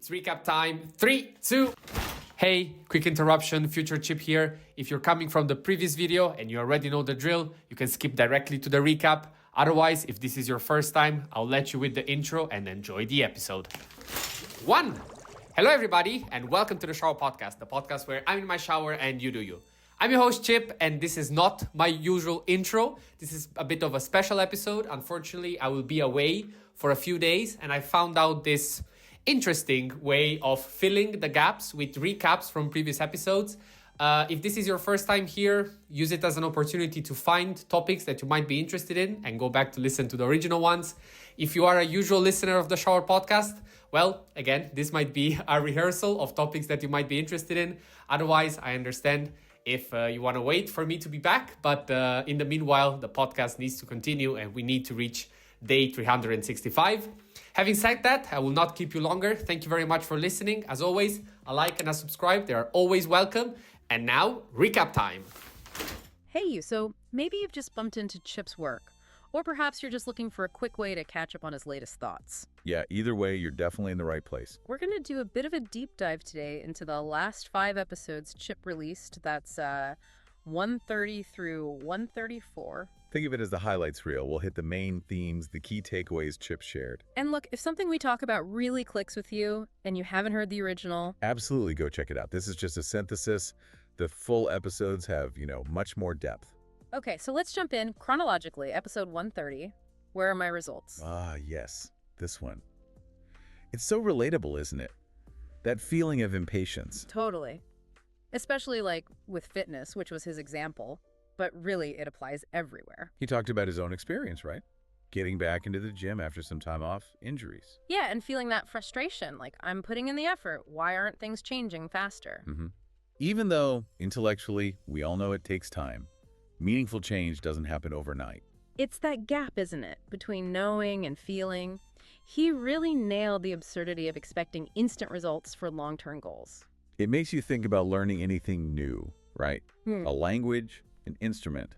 It's recap time. 3, 2. Hey, quick interruption, Future Chip here. If you're coming from the previous video and you already know the drill, you can skip directly to the recap. Otherwise, if this is your first time, I'll let you with the intro and enjoy the episode. 1. Hello everybody and welcome to the Shower Podcast, the podcast where I'm in my shower and you do you. I'm your host Chip and this is not my usual intro. This is a bit of a special episode. Unfortunately, I will be away for a few days and I found out this interesting way of filling the gaps with recaps from previous episodes. If this is your first time here, use it as an opportunity to find topics that you might be interested in and go back to listen to the original ones. If you are a usual listener of the Shower Podcast, well, again, this might be a rehearsal of topics that you might be interested in. Otherwise, I understand if you want to wait for me to be back. But in the meanwhile, the podcast needs to continue and we need to reach day 365. Having said that, I will not keep you longer. Thank you very much for listening. As always, a like and a subscribe. They are always welcome. And now, recap time. Hey you, so maybe you've just bumped into Chip's work. Or perhaps you're just looking for a quick way to catch up on his latest thoughts. Yeah, either way, you're definitely in the right place. We're going to do a bit of a deep dive today into the last 5 episodes Chip released. That's 130 through 134. Think of it as the highlights reel. We'll hit the main themes, the key takeaways Chip shared. And look, if something we talk about really clicks with you and you haven't heard the original, absolutely go check it out. This is just a synthesis. The full episodes have, much more depth. Okay, so let's jump in chronologically. Episode 130. Where are my results? Ah, yes. This one. It's so relatable, isn't it? That feeling of impatience. Totally. Especially like with fitness, which was his example. But really, it applies everywhere. He talked about his own experience, right? Getting back into the gym after some time off, injuries. Yeah, and feeling that frustration, like I'm putting in the effort. Why aren't things changing faster? Even though, intellectually, we all know it takes time, meaningful change doesn't happen overnight. It's that gap, isn't it, between knowing and feeling? He really nailed the absurdity of expecting instant results for long-term goals. It makes you think about learning anything new, right? A language, an instrument.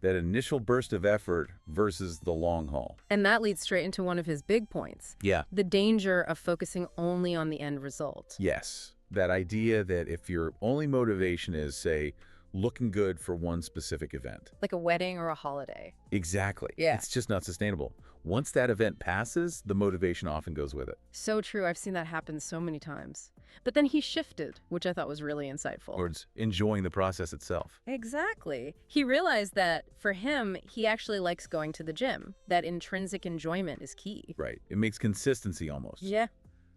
That initial burst of effort versus the long haul. And that leads straight into one of his big points. Yeah. The danger of focusing only on the end result. Yes. That idea that if your only motivation is, say, looking good for one specific event. Like a wedding or a holiday. Exactly. Yeah. It's just not sustainable. Once that event passes, the motivation often goes with it. So true. I've seen that happen so many times. But then he shifted, which I thought was really insightful. Towards enjoying the process itself. Exactly. He realized that for him, he actually likes going to the gym. That intrinsic enjoyment is key. Right. It makes consistency almost. Yeah.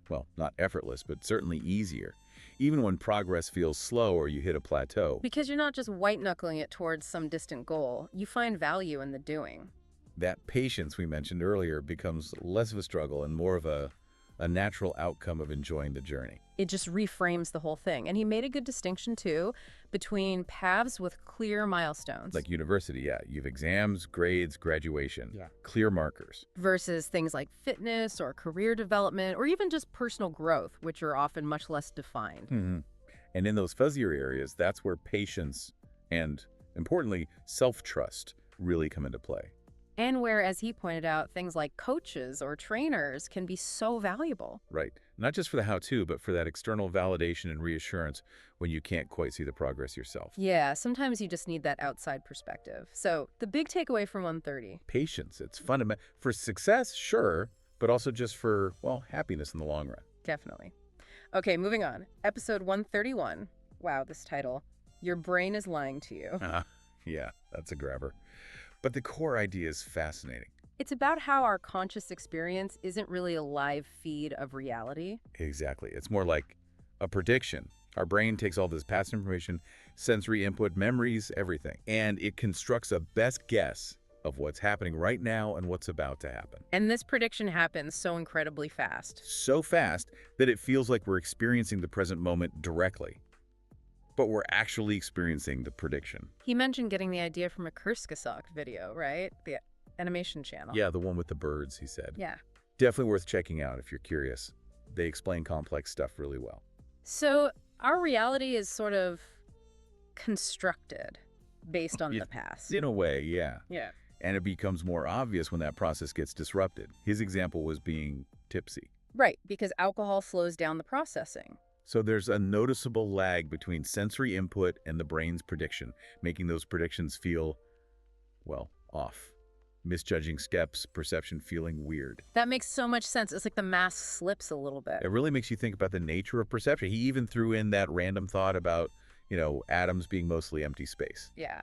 Well, not effortless, but certainly easier. Even when progress feels slow or you hit a plateau. Because you're not just white-knuckling it towards some distant goal. You find value in the doing. That patience we mentioned earlier becomes less of a struggle and more of a natural outcome of enjoying the journey. It just reframes the whole thing. And he made a good distinction, too, between paths with clear milestones. Like university, yeah. You have exams, grades, graduation. Yeah. Clear markers. Versus things like fitness or career development or even just personal growth, which are often much less defined. And in those fuzzier areas, that's where patience and, importantly, self-trust really come into play. And where, as he pointed out, things like coaches or trainers can be so valuable. Right. Not just for the how-to, but for that external validation and reassurance when you can't quite see the progress yourself. Yeah, sometimes you just need that outside perspective. So the big takeaway from 130. Patience. It's fundamental. For success, sure, but also just for, well, happiness in the long run. Definitely. Okay, moving on. Episode 131. Wow, this title. Your brain is lying to you. Yeah, that's a grabber. But the core idea is fascinating. It's about how our conscious experience isn't really a live feed of reality. Exactly. It's more like a prediction. Our brain takes all this past information, sensory input, memories, everything, and it constructs a best guess of what's happening right now and what's about to happen. And this prediction happens so incredibly fast. So fast that it feels like we're experiencing the present moment directly. But we're actually experiencing the prediction. He mentioned getting the idea from a Kurskasak video, right? The animation channel. Yeah, the one with the birds, he said. Yeah. Definitely worth checking out if you're curious. They explain complex stuff really well. So our reality is sort of constructed based on the past. In a way, yeah. Yeah. And it becomes more obvious when that process gets disrupted. His example was being tipsy. Right, because alcohol slows down the processing. So there's a noticeable lag between sensory input and the brain's prediction, making those predictions feel, well, off. Misjudging steps, perception feeling weird. That makes so much sense. It's like the mask slips a little bit. It really makes you think about the nature of perception. He even threw in that random thought about, atoms being mostly empty space. Yeah.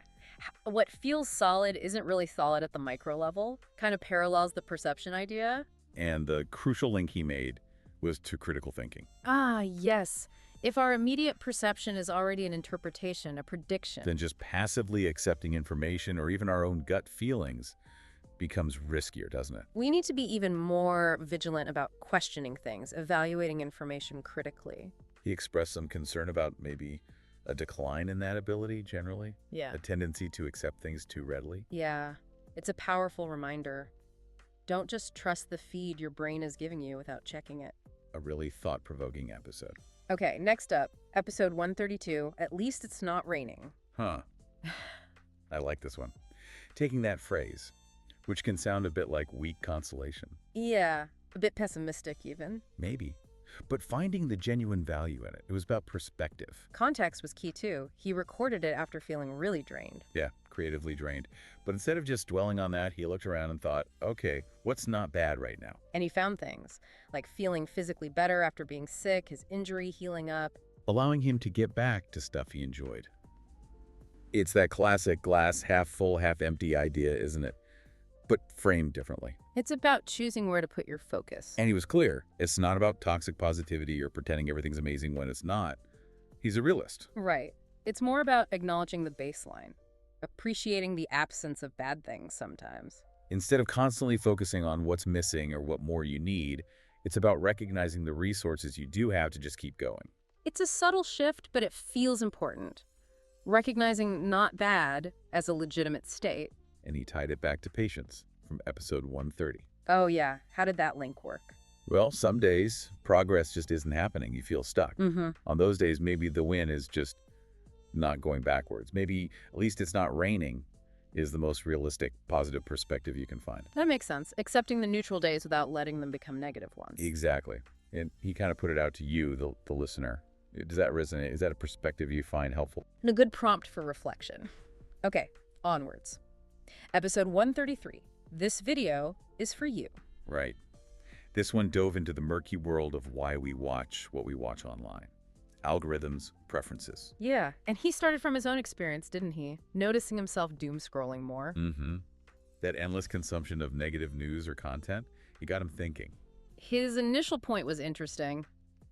What feels solid isn't really solid at the micro level, kind of parallels the perception idea. And the crucial link he made was to critical thinking. Ah, yes. If our immediate perception is already an interpretation, a prediction, Then just passively accepting information or even our own gut feelings becomes riskier, doesn't it? we need to be even more vigilant about questioning things, evaluating information critically. He expressed some concern about maybe a decline in that ability generally, Yeah. a tendency to accept things too readily. Yeah. It's a powerful reminder. Don't just trust the feed your brain is giving you without checking it. A really thought-provoking episode. Okay, next up, episode 132, At Least It's Not Raining. Huh. I like this one. Taking that phrase, which can sound a bit like weak consolation. Yeah, a bit pessimistic even. Maybe. But finding the genuine value in it. It was about perspective. Context was key too. He recorded it after feeling really drained. Yeah, creatively drained. But instead of just dwelling on that, he looked around and thought, okay, what's not bad right now? And he found things, like feeling physically better after being sick, his injury healing up. Allowing him to get back to stuff he enjoyed. It's that classic glass half full, half empty idea, isn't it? But framed differently. It's about choosing where to put your focus. And he was clear. It's not about toxic positivity or pretending everything's amazing when it's not. He's a realist. Right. It's more about acknowledging the baseline, appreciating the absence of bad things sometimes. Instead of constantly focusing on what's missing or what more you need, it's about recognizing the resources you do have to just keep going. It's a subtle shift, but it feels important. Recognizing not bad as a legitimate state. And he tied it back to patience from episode 130. Oh yeah, how did that link work? Well, some days, progress just isn't happening. You feel stuck. Mm-hmm. On those days, maybe the win is just not going backwards. Maybe at least it's not raining is the most realistic, positive perspective you can find. That makes sense. Accepting the neutral days without letting them become negative ones. Exactly. And he kind of put it out to you, the listener. Does that resonate? Is that a perspective you find helpful? And a good prompt for reflection. Okay, onwards. Episode 133. This video is for you. Right. This one dove into the murky world of why we watch what we watch online. Algorithms, preferences. Yeah, and he started from his own experience, didn't he? Noticing himself doom scrolling more. Mm-hmm. That endless consumption of negative news or content, it got him thinking. His initial point was interesting,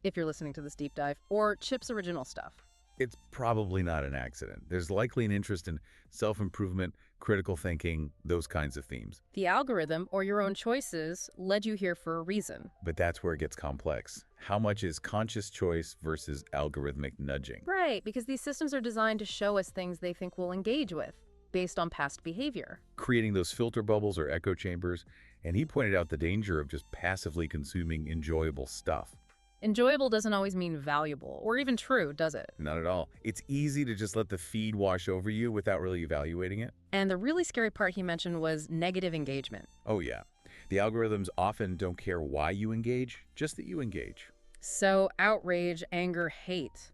if you're listening to this deep dive, or Chip's original stuff. It's probably not an accident. There's likely an interest in self-improvement, critical thinking, those kinds of themes. The algorithm, or your own choices, led you here for a reason. But that's where it gets complex. How much is conscious choice versus algorithmic nudging? Right, because these systems are designed to show us things they think we'll engage with, based on past behavior. Creating those filter bubbles or echo chambers, and he pointed out the danger of just passively consuming enjoyable stuff. Enjoyable doesn't always mean valuable, or even true, does it? Not at all. It's easy to just let the feed wash over you without really evaluating it. And the really scary part he mentioned was negative engagement. Oh yeah. The algorithms often don't care why you engage, just that you engage. So outrage, anger, hate,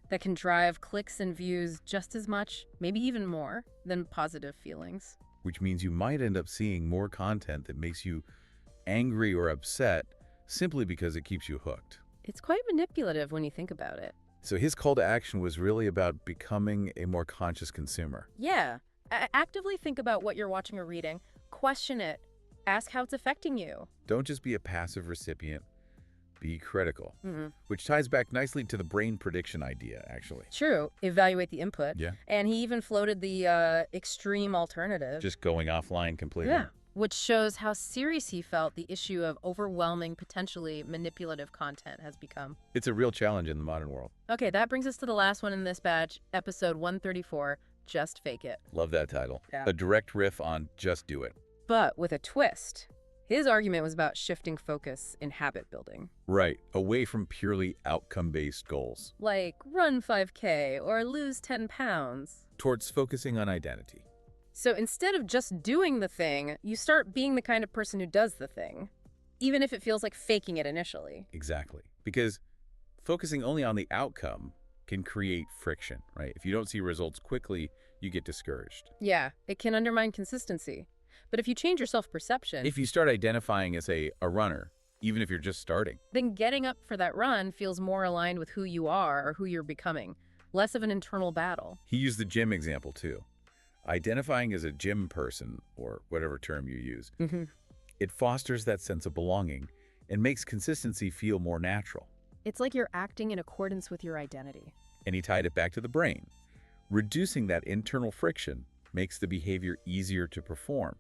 that can drive clicks and views just as much, maybe even more, than positive feelings. Which means you might end up seeing more content that makes you angry or upset simply because it keeps you hooked. It's quite manipulative when you think about it. So his call to action was really about becoming a more conscious consumer. Yeah. Actively think about what you're watching or reading. Question it. Ask how it's affecting you. Don't just be a passive recipient. Be critical. Mm-hmm. Which ties back nicely to the brain prediction idea, actually. True. Evaluate the input. Yeah. And he even floated the extreme alternative. Just going offline completely. Yeah. Which shows how serious he felt the issue of overwhelming, potentially manipulative content has become. It's a real challenge in the modern world. Okay, that brings us to the last one in this batch, episode 134, Just Fake It. Love that title. Yeah. A direct riff on just do it. But with a twist. His argument was about shifting focus in habit building. Right. Away from purely outcome-based goals. Like run 5K or lose 10 pounds. Towards focusing on identity. So instead of just doing the thing, you start being the kind of person who does the thing. even if it feels like faking it initially. Exactly. Because focusing only on the outcome can create friction, right? If you don't see results quickly, you get discouraged. Yeah, it can undermine consistency. But if you change your self-perception, If you start identifying as a runner, even if you're just starting, then getting up for that run feels more aligned with who you are or who you're becoming, less of an internal battle. he used the gym example too. Identifying as a gym person, or whatever term you use, it fosters that sense of belonging and makes consistency feel more natural. It's like you're acting in accordance with your identity. And he tied it back to the brain. Reducing that internal friction makes the behavior easier to perform.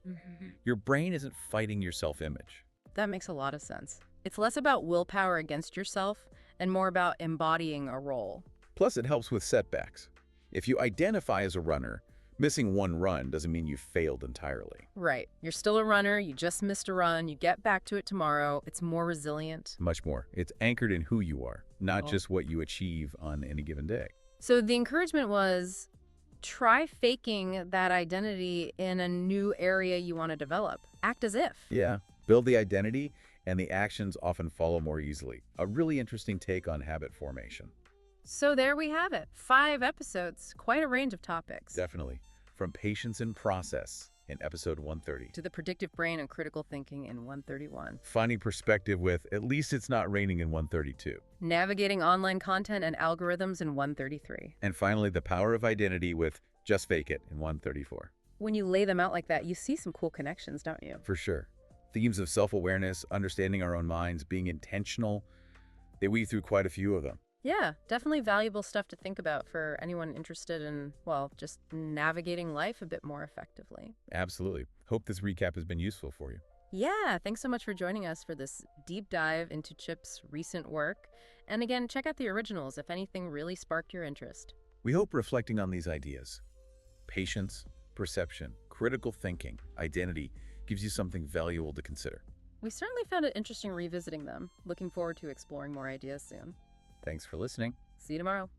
Your brain isn't fighting your self-image. That makes a lot of sense. It's less about willpower against yourself and more about embodying a role. Plus, it helps with setbacks. If you identify as a runner, missing one run doesn't mean you failed entirely. Right. You're still a runner, you just missed a run, you get back to it tomorrow. It's more resilient. Much more. It's anchored in who you are, not just what you achieve on any given day. So the encouragement was try faking that identity in a new area you want to develop. Act as if. Yeah. Build the identity, and the actions often follow more easily. A really interesting take on habit formation. So there we have it. 5 episodes, quite a range of topics. Definitely. From patience and process in episode 130. To the predictive brain and critical thinking in 131. Finding perspective with At Least It's Not Raining in 132. Navigating online content and algorithms in 133. And finally, the power of identity with Just Fake It in 134. When you lay them out like that, you see some cool connections, don't you? For sure. Themes of self-awareness, understanding our own minds, being intentional, they weave through quite a few of them. Yeah, definitely valuable stuff to think about for anyone interested in, well, just navigating life a bit more effectively. Absolutely. Hope this recap has been useful for you. Yeah, thanks so much for joining us for this deep dive into Chip's recent work. And again, check out the originals if anything really sparked your interest. We hope reflecting on these ideas, patience, perception, critical thinking, identity, gives you something valuable to consider. We certainly found it interesting revisiting them. Looking forward to exploring more ideas soon. Thanks for listening. See you tomorrow.